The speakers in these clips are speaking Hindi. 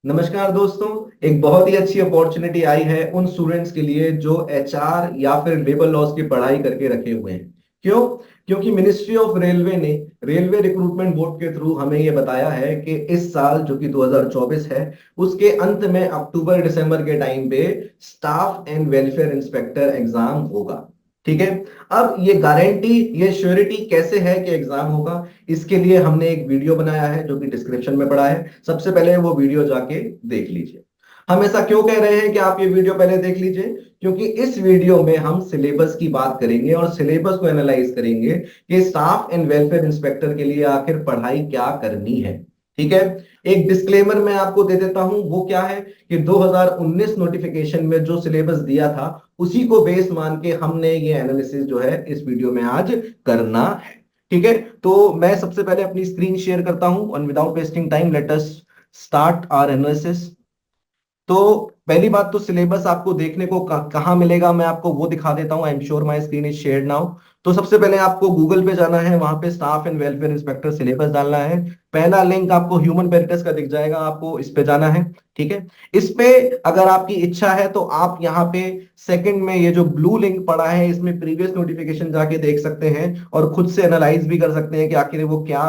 नमस्कार दोस्तों। एक बहुत ही अच्छी अपॉर्चुनिटी आई है उन स्टूडेंट्स के लिए जो एचआर या फिर लेबर लॉज की पढ़ाई करके रखे हुए हैं। क्यों? क्योंकि मिनिस्ट्री ऑफ रेलवे ने रेलवे रिक्रूटमेंट बोर्ड के थ्रू हमें यह बताया है कि इस साल जो कि 2024 है, उसके अंत में अक्टूबर दिसंबर के टाइम पे staff and welfare inspector exam होगा। ठीक है। अब ये गारंटी, ये श्योरिटी कैसे है कि एग्जाम होगा, इसके लिए हमने एक वीडियो बनाया है जो कि डिस्क्रिप्शन में पड़ा है। सबसे पहले वो वीडियो जाके देख लीजिए। हम ऐसा क्यों कह रहे हैं कि आप ये वीडियो पहले देख लीजिए? क्योंकि इस वीडियो में हम सिलेबस की बात करेंगे और सिलेबस को एनालाइज करेंगे कि स्टाफ एंड वेलफेयर इंस्पेक्टर के लिए आखिर पढ़ाई क्या करनी है। ठीक है। एक डिस्क्लेमर मैं आपको दे देता हूं, वो क्या है कि 2019 नोटिफिकेशन में जो सिलेबस दिया था उसी को बेस मान के हमने ये एनालिसिस जो है इस वीडियो में आज करना है। ठीक है। तो मैं सबसे पहले अपनी स्क्रीन शेयर करता हूं और without wasting time let us start our analysis. तो पहली बात तो सिलेबस आपको देखने को कहाँ मिलेगा, मैं आपको वो दिखा देता हूँ। I am sure my screen is shared now. तो सबसे पहले आपको गूगल पे जाना है, वहां पे staff and welfare inspector syllabus डालना है। पहला लिंक आपको ह्यूमन पेरिटस का दिख जाएगा, आपको इस पे जाना है। ठीक है। इस पे अगर आपकी इच्छा है तो आप यहाँ पे सेकंड में ये जो ब्लू लिंक पड़ा है इसमें प्रीवियस नोटिफिकेशन जाके देख सकते हैं और खुद से एनालाइज भी कर सकते हैं कि आखिर वो क्या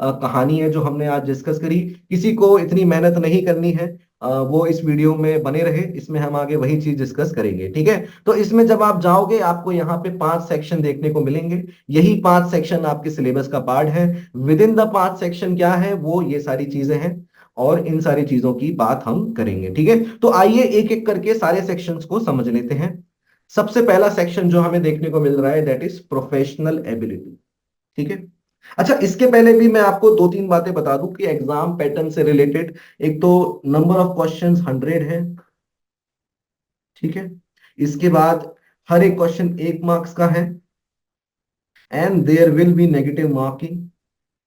कहानी है जो हमने आज डिस्कस करी। किसी को इतनी मेहनत नहीं करनी है, वो इस वीडियो में बने रहे, इसमें हम आगे वही चीज डिस्कस करेंगे। ठीक है। तो इसमें जब आप जाओगे आपको यहाँ पे 5 सेक्शन देखने को मिलेंगे। यही 5 सेक्शन आपके सिलेबस का पार्ट है। विद इन द 5 सेक्शन क्या है, वो ये सारी चीजें हैं और इन सारी चीजों की बात हम करेंगे। ठीक है। तो आइए एक एक करके सारे सेक्शंस को समझ लेते हैं। सबसे पहला सेक्शन जो हमें देखने को मिल रहा है दैट इज प्रोफेशनल एबिलिटी। ठीक है। अच्छा, इसके पहले भी मैं आपको दो तीन बातें बता दूं कि एग्जाम पैटर्न से रिलेटेड। एक तो नंबर ऑफ क्वेश्चंस 100 है। ठीक है। इसके बाद हर एक क्वेश्चन 1 मार्क्स का है and there will be negative marking.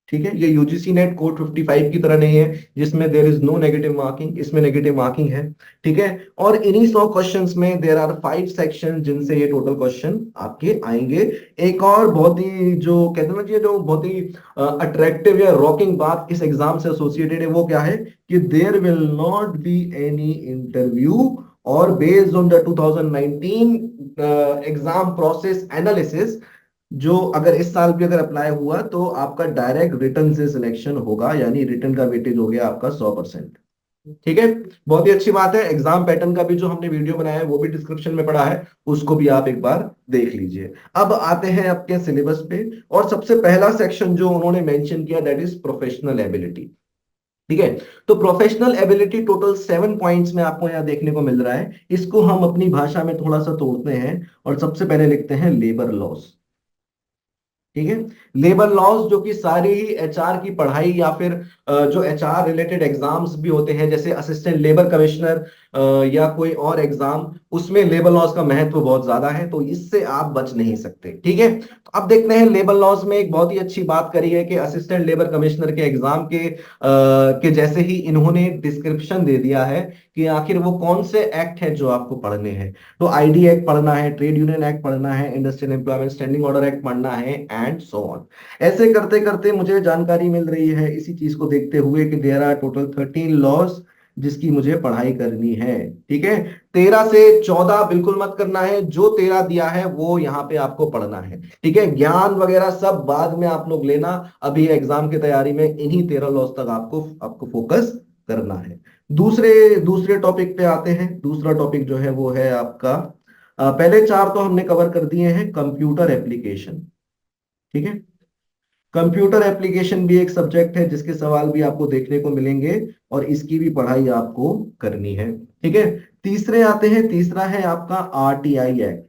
ठीक है। ये यूजीसी नेट कोड 55 की तरह नहीं है जिसमें there is no negative marking, इसमें नेगेटिव मार्किंग है। ठीक है। और इन्हीं 100 क्वेश्चंस में देयर आर 5 सेक्शन जिनसे ये टोटल क्वेश्चन आपके आएंगे। एक और बहुत ही जो कहते हैं ना कि जो बहुत ही अट्रैक्टिव या रॉकिंग बात इस एग्जाम से एसोसिएटेड है वो क्या है कि there will not be any interview और based on the 2019 exam process analysis, जो अगर इस साल भी अगर अप्लाई हुआ तो आपका डायरेक्ट रिटर्न से सिलेक्शन होगा, यानी रिटर्न का वेटेज हो गया आपका 100%। ठीक है। बहुत ही अच्छी बात है। एग्जाम पैटर्न का भी जो हमने वीडियो बनाया है वो भी डिस्क्रिप्शन में पड़ा है, उसको भी आप एक बार देख लीजिए। अब आते हैं आपके सिलेबस पे और सबसे पहला सेक्शन जो उन्होंने मेंशन किया दैट इज प्रोफेशनल एबिलिटी। ठीक है। तो प्रोफेशनल एबिलिटी टोटल 7 पॉइंट्स में आपको यहाँ देखने को मिल रहा है। इसको हम अपनी भाषा में थोड़ा सा तोड़ते हैं और सबसे पहले लिखते हैं लेबर लॉस। ठीक है। लेबर लॉज जो कि सारी ही एचआर की पढ़ाई या फिर जो एचआर रिलेटेड एग्जाम्स भी होते हैं जैसे असिस्टेंट लेबर कमिश्नर या कोई और एग्जाम, उसमें लेबर लॉज का महत्व बहुत ज्यादा है, तो इससे आप बच नहीं सकते। ठीक है। तो अब देखते हैं लेबर लॉज में एक बहुत ही अच्छी बात करी है कि असिस्टेंट लेबर कमिश्नर के एग्जाम के जैसे ही इन्होंने डिस्क्रिप्शन दे दिया है कि आखिर वो कौन से एक्ट है जो आपको पढ़ने हैं। तो आईडी एक्ट पढ़ना है, ट्रेड यूनियन एक्ट पढ़ना है, industrial employment standing order act पढ़ना है एंड सो ऑन। ऐसे करते करते मुझे जानकारी मिल रही है इसी चीज को देखते हुए कि देयर आर टोटल 13 लॉज जिसकी मुझे पढ़ाई करनी है। ठीक है। 13 से 14 बिल्कुल मत करना है, जो 13 दिया है वो यहाँ पे आपको पढ़ना है। ठीक है। ज्ञान वगैरह सब बाद में आप लोग लेना, अभी एग्जाम की तैयारी में इन्हीं 13 लॉज तक आपको आपको फोकस करना है। दूसरे दूसरे टॉपिक पे आते हैं। दूसरा टॉपिक जो है वो है आपका पहले 4 तो हमने कवर कर दिए हैं, कंप्यूटर एप्लीकेशन। ठीक है। कंप्यूटर एप्लीकेशन भी एक सब्जेक्ट है जिसके सवाल भी आपको देखने को मिलेंगे और इसकी भी पढ़ाई आपको करनी है। ठीक है। तीसरे आते हैं, तीसरा है आपका आरटीआई एक्ट।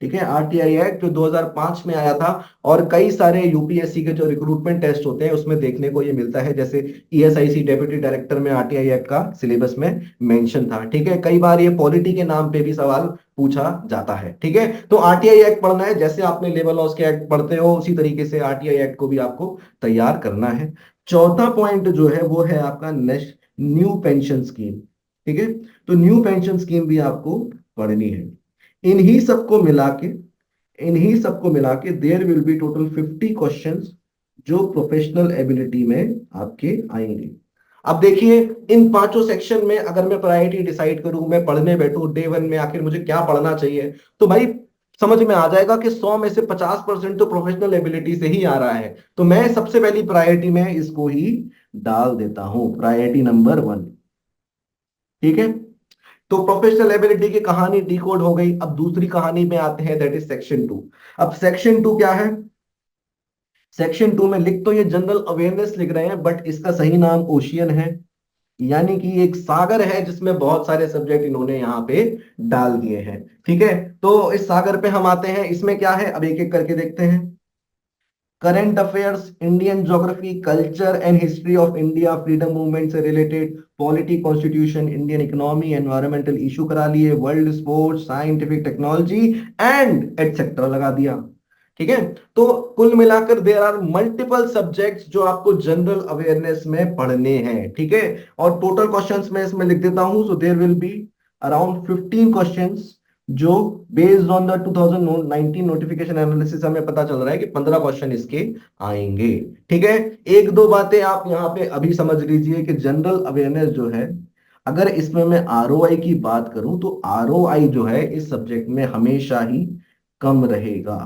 ठीक है। आरटीआई एक्ट जो 2005 में आया था और कई सारे यूपीएससी के जो रिक्रूटमेंट टेस्ट होते हैं उसमें देखने को ये मिलता है, जैसे ईएसआईसी डेप्यूटी डायरेक्टर में आरटीआई एक्ट का सिलेबस में मेंशन था। ठीक है। कई बार ये पॉलिटी के नाम पे भी सवाल पूछा जाता है। ठीक है। तो आरटीआई एक्ट पढ़ना है, जैसे आपने लेबर लॉज के एक्ट पढ़ते हो उसी तरीके से आरटीआई एक्ट को भी आपको तैयार करना है। चौथा पॉइंट जो है वो है आपका नेक्स्ट न्यू पेंशन स्कीम। ठीक है। तो न्यू पेंशन स्कीम भी आपको पढ़नी है। इन्हीं सबको मिला के इन्हीं सबको मिला के there will be total 50 questions जो प्रोफेशनल एबिलिटी में आपके आएंगे। अब देखिए, इन पांचों सेक्शन में अगर मैं प्रायोरिटी डिसाइड करूं, मैं पढ़ने बैठूं डे वन में आखिर मुझे क्या पढ़ना चाहिए, तो भाई समझ में आ जाएगा कि 100 में से 50% तो प्रोफेशनल एबिलिटी से ही आ रहा है। तो मैं सबसे पहली प्रायोरिटी में इसको ही डाल देता हूं, प्रायोरिटी नंबर 1। ठीक है, तो प्रोफेशनल एबिलिटी की कहानी डिकोड हो गई। अब दूसरी कहानी में आते हैं, दैट इज सेक्शन 2। अब सेक्शन 2 क्या है? सेक्शन 2 में लिख तो ये जनरल अवेयरनेस लिख रहे हैं, बट इसका सही नाम ओशियन है, यानी कि एक सागर है जिसमें बहुत सारे सब्जेक्ट इन्होंने यहाँ पे डाल दिए हैं। ठीक है, तो इस सागर पे हम आते हैं। इसमें क्या है, अब एक एक करके देखते हैं। Current affairs, Indian geography, culture and history of India, freedom movement से related, polity, constitution, Indian economy, environmental issue करा लिए, world sports, scientific technology and etcetera लगा दिया। ठीक है, तो कुल मिलाकर देयर आर मल्टीपल सब्जेक्ट्स जो आपको जनरल अवेयरनेस में पढ़ने हैं। ठीक है, और टोटल क्वेश्चंस में इसमें लिख देता हूं, so there will be around 15 questions, जो based on the 2019 notification analysis हमें पता चल रहा है कि 15 क्वेश्चन इसके आएंगे। ठीक है, एक दो बातें आप यहाँ पे अभी समझ लीजिए कि जनरल अवेयरनेस जो है, अगर इसमें मैं आरओआई की बात करूं तो आरओआई जो है इस सब्जेक्ट में हमेशा ही कम रहेगा।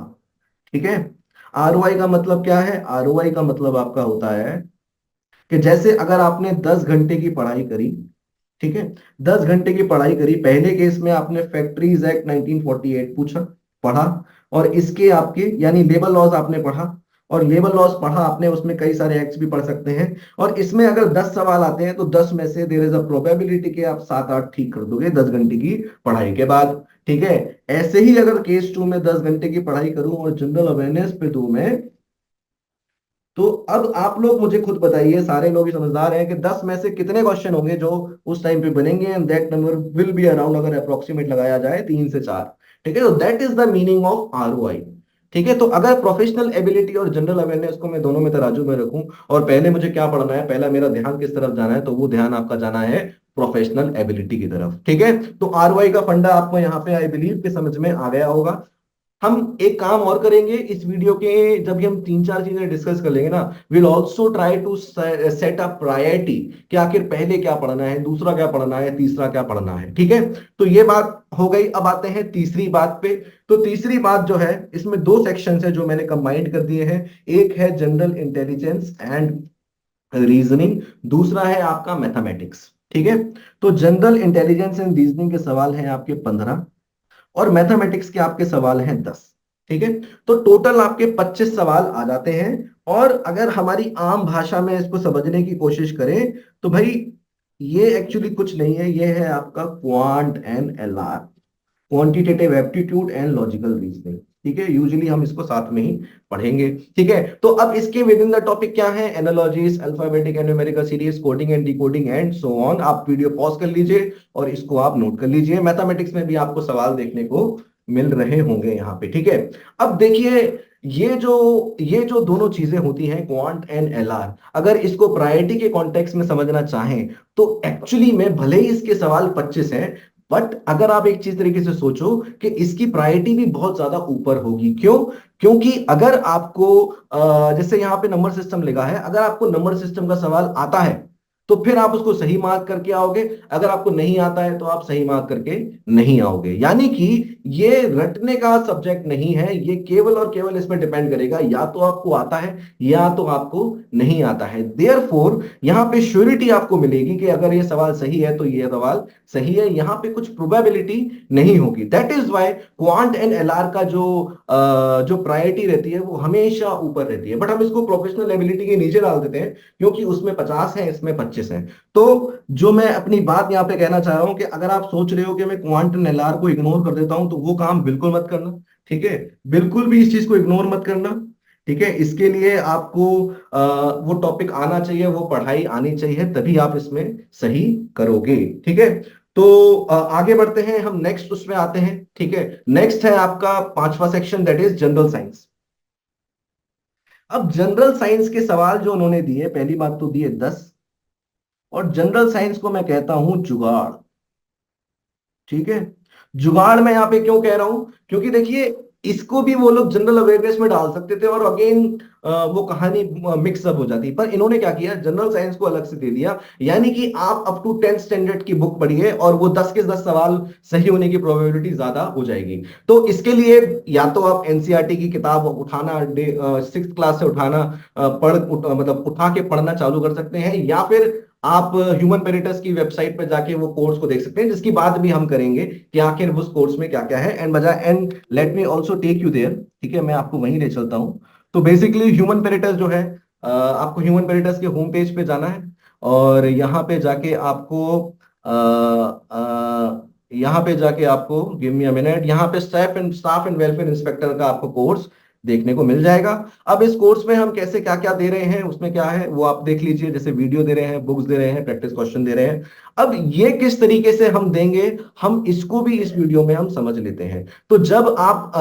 ठीक है, आरओआई का मतलब क्या है? आरओआई का मतलब आपका होता है कि जैसे अगर आपने 10 घंटे की पढ़ाई करी, ठीक है, 10 घंटे की पढ़ाई करी, पहले केस में आपने फैक्ट्रीज एक्ट 1948 पूछा, पढ़ा, और इसके आपके यानी लेबर लॉज आपने पढ़ा, और लेबर लॉज पढ़ा आपने, उसमें कई सारे एक्ट्स भी पढ़ सकते हैं, और इसमें अगर 10 सवाल आते हैं तो 10 में से देर इज अ प्रोबेबिलिटी कि आप 7-8 ठीक कर दोगे 10 घंटे की पढ़ाई के बाद। ठीक है, ऐसे ही अगर केस 2 में 10 घंटे की पढ़ाई करूं और जनरल अवेयरनेस पे दूं मैं, तो अब आप लोग मुझे खुद बताइए, सारे लोग ही समझदार हैं, कि 10 में से कितने क्वेश्चन होंगे जो उस टाइम पे बनेंगे, and that number will be around, अगर अप्रोक्सीमेट लगाया जाए, 3 से 4। ठीक है, तो that is the meaning of ROI. ठीक है, तो अगर प्रोफेशनल एबिलिटी और जनरल अवेयरनेस को मैं दोनों में तराजू में रखूं, और पहले मुझे क्या पढ़ना है, पहला मेरा ध्यान किस तरफ जाना है, तो वो ध्यान आपका जाना है प्रोफेशनल एबिलिटी की तरफ। ठीक है, तो आरओआई का फंडा आपको यहाँ पे आई बिलीव के समझ में आ गया होगा। हम एक काम और करेंगे इस वीडियो के, जब भी हम 3-4 चीजें डिस्कस कर लेंगे ना, will also try to set up priority कि आखिर पहले क्या पढ़ना है, दूसरा क्या पढ़ना है, तीसरा क्या पढ़ना है। ठीक है, तो ये बात हो गई। अब आते हैं तीसरी बात पे। तो तीसरी बात जो है, इसमें दो सेक्शन है जो मैंने कंबाइंड कर दिए हैं। एक है जनरल इंटेलिजेंस एंड रीजनिंग, दूसरा है आपका मैथमेटिक्स। ठीक है, तो जनरल इंटेलिजेंस एंड रीजनिंग के सवाल हैं आपके 15, और मैथमेटिक्स के आपके सवाल हैं 10। ठीक है, तो टोटल आपके 25 सवाल आ जाते हैं। और अगर हमारी आम भाषा में इसको समझने की कोशिश करें, तो भाई ये एक्चुअली कुछ नहीं है, ये है आपका quant and LR, quantitative aptitude and logical reasoning. ठीक है, यूजुअली हम इसको साथ में ही पढ़ेंगे। ठीक है, तो अब इसके विद इन द टॉपिक क्या है, analogies, alphabetic and numerical series, coding and decoding and so on. आप वीडियो पॉज कर लीजिए और इसको आप नोट कर लीजिए। मैथमेटिक्स में भी आपको सवाल देखने को मिल रहे होंगे यहाँ पे। ठीक है, अब देखिए, ये जो दोनों चीजें होती हैं, क्वांट एंड एलआर, अगर इसको प्रायोरिटी के कॉन्टेक्स्ट में समझना चाहें, तो एक्चुअली में भले ही इसके सवाल 25 हैं, बट अगर आप एक चीज तरीके से सोचो कि इसकी प्रायोरिटी भी बहुत ज्यादा ऊपर होगी। क्यों? क्योंकि अगर आपको जैसे यहाँ पे नंबर सिस्टम लिखा है, अगर आपको नंबर सिस्टम का सवाल आता है तो फिर आप उसको सही मार्क करके आओगे, अगर आपको नहीं आता है तो आप सही मार्क करके नहीं आओगे। यानी कि ये रटने का सब्जेक्ट नहीं है, ये केवल और केवल इसमें डिपेंड करेगा, या तो आपको आता है या तो आपको नहीं आता है। देयरफॉर यहाँ पे श्योरिटी आपको मिलेगी कि अगर ये सवाल सही है तो ये सवाल सही है, यहाँ पे कुछ प्रोबेबिलिटी नहीं होगी। That is why quant and LR का जो प्रायोरिटी रहती है वो हमेशा ऊपर रहती है। बट हम इसको प्रोफेशनल एबिलिटी के नीचे डाल देते हैं, क्योंकि उसमें 50 है, इसमें 25 है। तो जो मैं अपनी बात यहाँ पे कहना चाह रहा हूं कि अगर आप सोच रहे हो कि मैं क्वांट एंड एलआर को इग्नोर कर देता हूं, तो वो काम बिल्कुल मत करना। ठीक है, बिल्कुल भी इस चीज को इग्नोर मत करना। ठीक है, इसके लिए आपको वो टॉपिक आना चाहिए, वो पढ़ाई आनी चाहिए, तभी आप इसमें सही करोगे। ठीक है, तो आगे बढ़ते हैं हम, नेक्स्ट उसमें आते हैं। ठीक है, नेक्स्ट है आपका पांचवा section, that is general science. अब जनरल साइंस के सवाल जो उन्होंने दिए, पहली बात तो दिए 10, और जनरल साइंस को मैं कहता हूं जुगाड़। ठीक है, जुगाड़ मैं यहां पे क्यों कह रहा हूं, क्योंकि देखिए इसको भी वो लोग जनरल अवेयरनेस में डाल सकते थे और अगेन वो कहानी मिक्सअप हो जाती। पर इन्होंने क्या किया, जनरल साइंस को अलग से दे दिया, यानी कि आप अप टू 10th स्टैंडर्ड की बुक पढ़िए और वो 10 के 10 सवाल सही होने की प्रोबेबिलिटी ज्यादा हो जाएगी। तो इसके लिए या तो आप एनसीईआरटी की किताब उठाना, 6th क्लास से उठाना, मतलब उठा के पढ़ना चालू कर सकते हैं, या फिर आप ह्यूमन पेरिटस की वेबसाइट पर जाके वो कोर्स को देख सकते हैं, जिसकी बात भी हम करेंगे कि आखिर उस कोर्स में क्या क्या है। एंड मजा, and let me also take you there, ठीक है, मैं आपको वहीं ले चलता हूँ। तो बेसिकली ह्यूमन पेरिटस जो है, आपको ह्यूमन पेरिटस के होम पेज पे जाना है और यहाँ पे जाके आपको गिव मी अ मिनट, यहाँ पे स्टाफ एंड वेलफेयर इंस्पेक्टर का आपको कोर्स देखने को मिल जाएगा। अब इस कोर्स में हम कैसे क्या क्या दे रहे हैं, उसमें क्या है वो आप देख लीजिए, जैसे वीडियो दे रहे हैं, बुक्स दे रहे हैं, प्रैक्टिस क्वेश्चन दे रहे हैं। अब ये किस तरीके से हम देंगे, हम इसको भी इस वीडियो में हम समझ लेते हैं। तो जब आप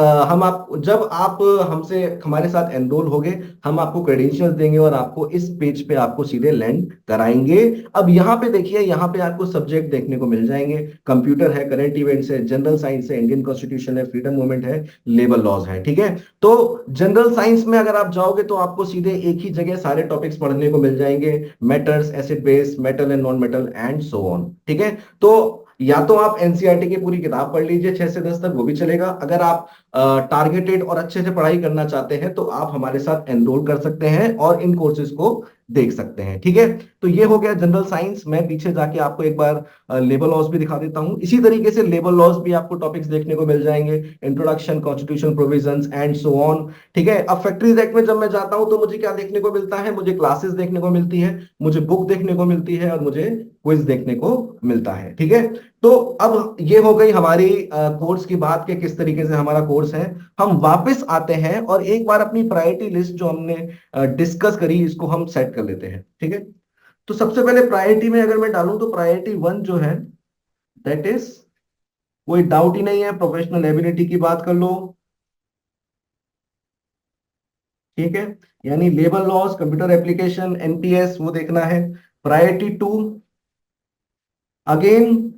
हमसे हमारे साथ एनरोल होगे, हम आपको क्रेडेंशियल्स देंगे और आपको इस पेज पे आपको सीधे लैंड कराएंगे। अब यहाँ पे देखिए, यहाँ पे आपको सब्जेक्ट देखने को मिल जाएंगे, कंप्यूटर है, करंट इवेंट्स है, जनरल साइंस है, इंडियन कॉन्स्टिट्यूशन है, फ्रीडम मूवमेंट है, लेबर लॉज है, ठीक है। तो जनरल साइंस में अगर आप जाओगे तो आपको सीधे एक ही जगह सारे टॉपिक्स पढ़ने को मिल जाएंगे, metals, acid base, metal and non metal and so on, ठीक है। तो या तो आप एनसीईआरटी की पूरी किताब पढ़ लीजिए 6 से 10 तक, वो भी चलेगा। अगर आप टारगेटेड और अच्छे से पढ़ाई करना चाहते हैं तो आप हमारे साथ एनरोल कर सकते हैं और इन कोर्सेज को देख सकते हैं, ठीक है। तो ये हो गया जनरल साइंस। मैं पीछे जाके आपको एक बार लेबर लॉज भी दिखा देता हूं। इसी तरीके से लेबर लॉज भी आपको टॉपिक्स देखने को मिल जाएंगे, introduction, constitution provisions and so on, ठीक है। अब फैक्ट्रीज एक्ट में जब मैं जाता हूं तो मुझे क्या देखने को मिलता है, मुझे क्लासेस देखने को मिलती है, मुझे बुक देखने को मिलती है और मुझे क्विज देखने को मिलता है, ठीक है। तो अब ये हो गई हमारी कोर्स की बात के किस तरीके से हमारा कोर्स है। हम वापस आते हैं और एक बार अपनी प्रायोरिटी लिस्ट जो हमने डिस्कस करी, इसको हम सेट कर लेते हैं, ठीक है। तो सबसे पहले प्रायोरिटी में अगर मैं डालूं तो प्रायोरिटी 1 जो है, दैट इज, कोई डाउट ही नहीं है, प्रोफेशनल एबिलिटी की बात कर लो, ठीक है। यानी labour laws, computer application, NPS, वो देखना है। Priority 2, again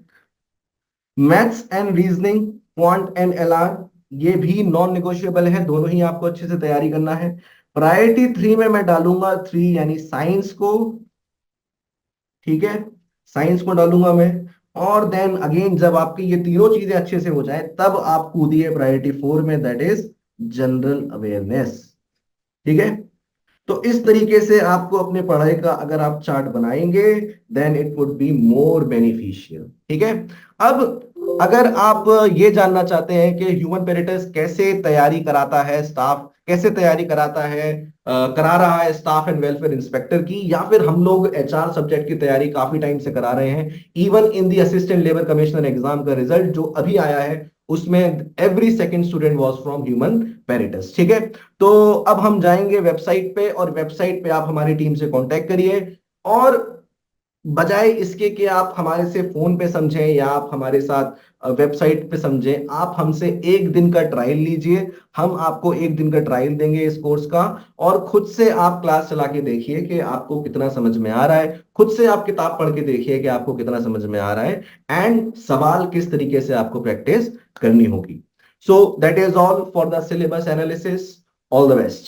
maths and reasoning, quant and LR, ये भी नॉन निगोशिएबल है, दोनों ही आपको अच्छे से तैयारी करना है। प्रायोरिटी 3 में मैं डालूंगा 3 यानी साइंस को, ठीक है, साइंस को डालूंगा मैं। और देन अगेन जब आपकी ये तीनों चीजें अच्छे से हो जाए तब आप कूदिए प्रायोरिटी 4 में, दैट इज जनरल अवेयरनेस, ठीक है। तो इस तरीके से आपको अपने पढ़ाई का अगर आप चार्ट बनाएंगे, then it would be more beneficial, ठीक है। अब अगर आप ये जानना चाहते हैं कि ह्यूमन पेरिटस कैसे तैयारी कराता है, स्टाफ कैसे तैयारी कराता है, करा रहा है स्टाफ एंड वेलफेयर इंस्पेक्टर की, या फिर हम लोग एचआर सब्जेक्ट की तैयारी काफी टाइम से करा रहे हैं, even in the assistant labour commissioner exam का रिजल्ट जो अभी आया है उसमें every second student was from humanities, ठीक है। तो अब हम जाएंगे वेबसाइट पे और वेबसाइट पे आप हमारी टीम से कांटेक्ट करिए, और बजाय इसके कि आप हमारे से फोन पे समझें या आप हमारे साथ वेबसाइट पे समझें, आप हमसे एक दिन का ट्रायल लीजिए। हम आपको एक दिन का ट्रायल देंगे इस कोर्स का, और खुद से आप क्लास चला के देखिए कि आपको कितना समझ में आ रहा है, खुद से आप किताब पढ़ के देखिए कि आपको कितना समझ में आ रहा है, एंड सवाल किस तरीके से आपको प्रैक्टिस करनी होगी। So that is all for the syllabus analysis. All the best.